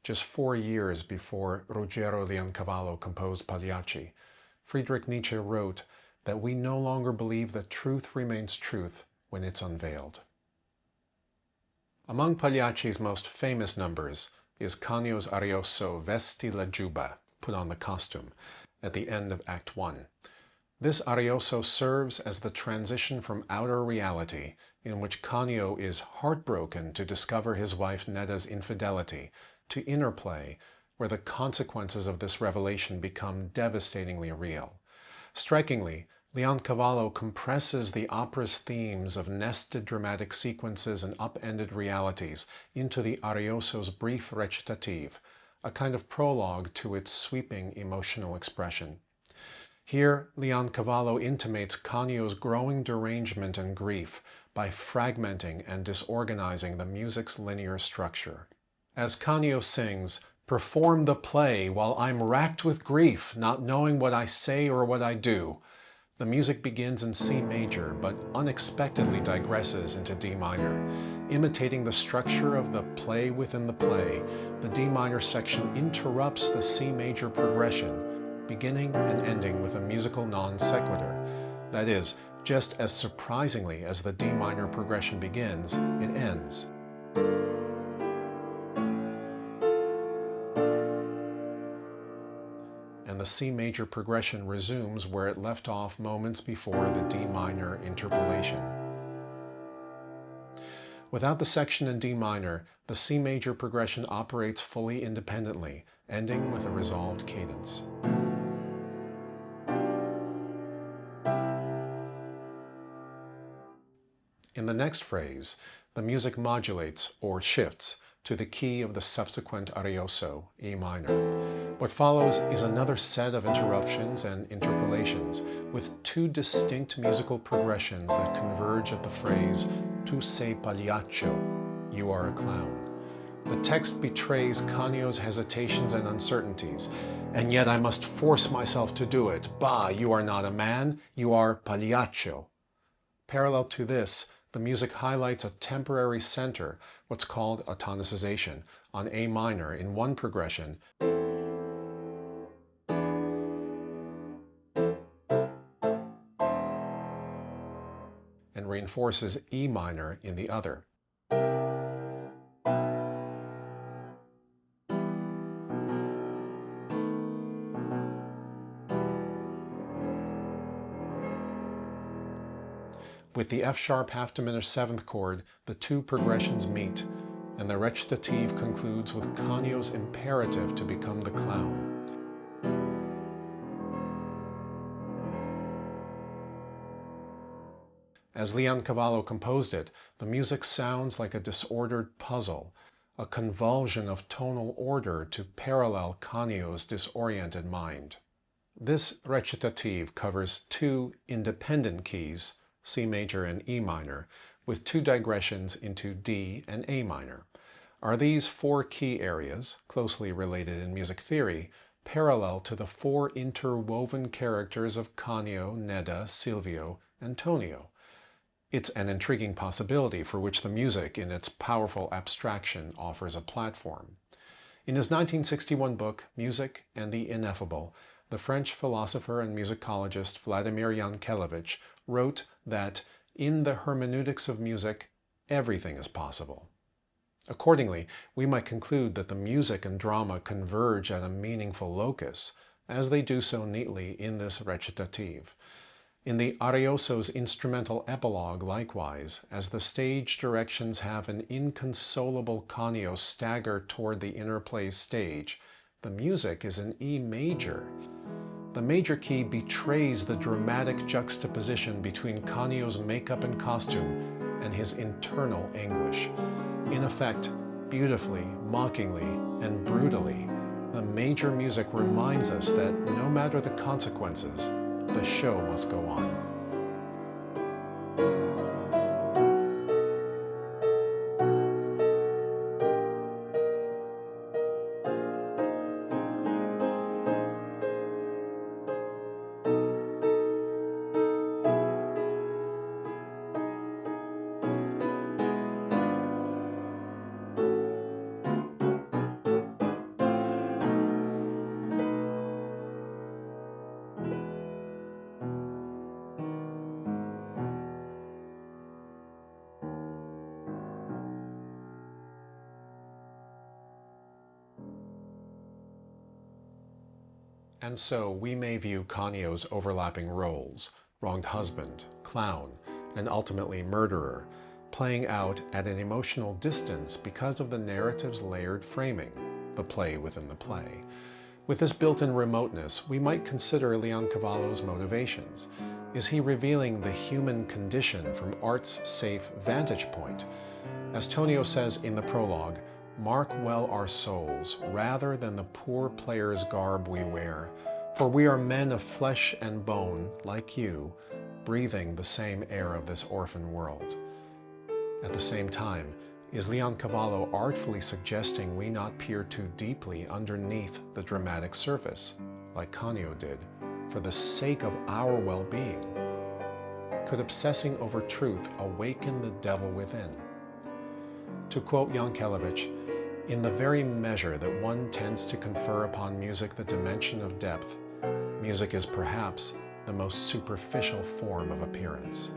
just 4 years before Ruggero Leoncavallo composed Pagliacci, Friedrich Nietzsche wrote that we no longer believe that truth remains truth when it's unveiled. Among Pagliacci's most famous numbers is Canio's arioso Vesti la giubba, put on the costume, at the end of Act 1. This arioso serves as the transition from outer reality, in which Canio is heartbroken to discover his wife Neda's infidelity, to inner play, where the consequences of this revelation become devastatingly real. Strikingly, Leoncavallo compresses the opera's themes of nested dramatic sequences and upended realities into the arioso's brief recitative, a kind of prologue to its sweeping emotional expression. Here, Leoncavallo intimates Canio's growing derangement and grief by fragmenting and disorganizing the music's linear structure. As Canio sings, "Perform the play while I'm racked with grief, not knowing what I say or what I do," the music begins in C major, but unexpectedly digresses into D minor. Imitating the structure of the play within the play, the D minor section interrupts the C major progression, beginning and ending with a musical non sequitur. That is, just as surprisingly as the D minor progression begins, it ends. And the C major progression resumes where it left off moments before the D minor interpolation. Without the section in D minor, the C major progression operates fully independently, ending with a resolved cadence. In the next phrase, the music modulates, or shifts, to the key of the subsequent arioso, E minor. What follows is another set of interruptions and interpolations, with two distinct musical progressions that converge at the phrase, "Tu sei pagliaccio," you are a clown. The text betrays Canio's hesitations and uncertainties, "And yet I must force myself to do it. Bah, you are not a man, you are pagliaccio." Parallel to this, the music highlights a temporary center, what's called a tonicization, on A minor in one progression, and reinforces E minor in the other. With the F-sharp half diminished seventh chord, the two progressions meet, and the recitative concludes with Canio's imperative to become the clown. As Leoncavallo composed it, the music sounds like a disordered puzzle, a convulsion of tonal order to parallel Canio's disoriented mind. This recitative covers two independent keys, C major and E minor, with two digressions into D and A minor. Are these four key areas, closely related in music theory, parallel to the four interwoven characters of Canio, Neda, Silvio, and Tonio? It's an intriguing possibility for which the music, in its powerful abstraction, offers a platform. In his 1961 book, Music and the Ineffable, the French philosopher and musicologist Vladimir Yankelevich wrote that in the hermeneutics of music, everything is possible. Accordingly, we might conclude that the music and drama converge at a meaningful locus, as they do so neatly in this recitative. In the arioso's instrumental epilogue, likewise, as the stage directions have an inconsolable Canio stagger toward the inner play's stage, the music is in E major. The major key betrays the dramatic juxtaposition between Canio's makeup and costume and his internal anguish. In effect, beautifully, mockingly, and brutally, the major music reminds us that no matter the consequences, the show must go on. And so we may view Canio's overlapping roles, wronged husband, clown, and ultimately murderer, playing out at an emotional distance because of the narrative's layered framing, the play within the play. With this built-in remoteness, we might consider Leoncavallo's motivations. Is he revealing the human condition from art's safe vantage point? As Tonio says in the prologue, "Mark well our souls, rather than the poor player's garb we wear, for we are men of flesh and bone, like you, breathing the same air of this orphan world." At the same time, is Leoncavallo artfully suggesting we not peer too deeply underneath the dramatic surface, like Canio did, for the sake of our well-being? Could obsessing over truth awaken the devil within? To quote Yankelevich, "In the very measure that one tends to confer upon music the dimension of depth, music is perhaps the most superficial form of appearance."